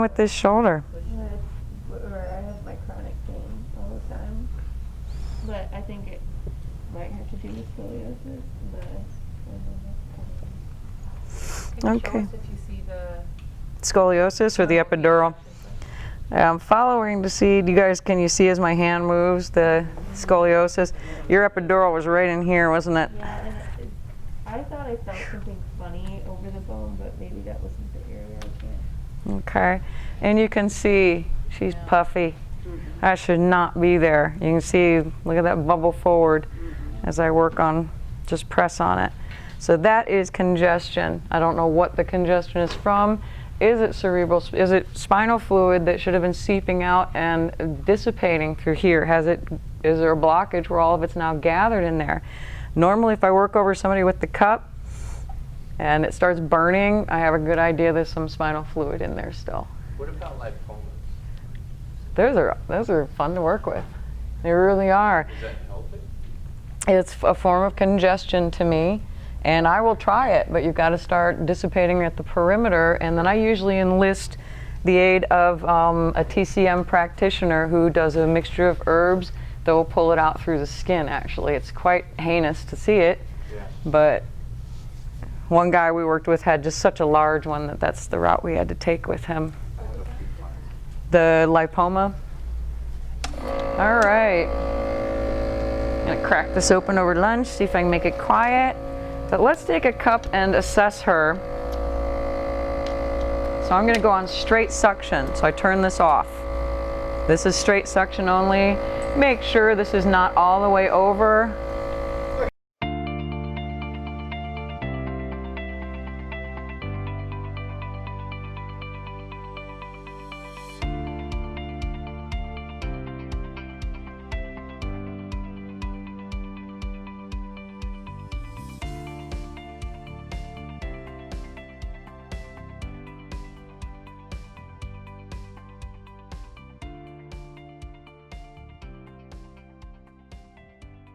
with this shoulder? I have my chronic pain all the time, but I think it might have to do with scoliosis. Can you Okay. show us if you see the Scoliosis or the epidural? I'm following to see, can you see as my hand moves, the scoliosis? Your epidural was right in here, wasn't it? Yeah, and I thought I felt something funny over the bone, but maybe that wasn't the area. I can't. Okay, and you can see she's puffy. That should not be there. You can see, look at that bubble forward as I work on, just press on it. So that is congestion. I don't know what the congestion is from. Is it cerebral, is it spinal fluid that should have been seeping out and dissipating through here? Is there a blockage where all of it's now gathered in there? Normally if I work over somebody with the cup and it starts burning, I have a good idea there's some spinal fluid in there still. What about lipomas? Those are fun to work with. They really are. Is that healthy? It's a form of congestion to me. And I will try it, but you've got to start dissipating at the perimeter. And then I usually enlist the aid of a TCM practitioner who does a mixture of herbs that will pull it out through the skin, actually. It's quite heinous to see it, but one guy we worked with had just such a large one that's the route we had to take with him. The lipoma. All right. I'm going to crack this open over lunch, see if I can make it quiet. But let's take a cup and assess her. So I'm going to go on straight suction. So I turn this off. This is straight suction only. Make sure this is not all the way over.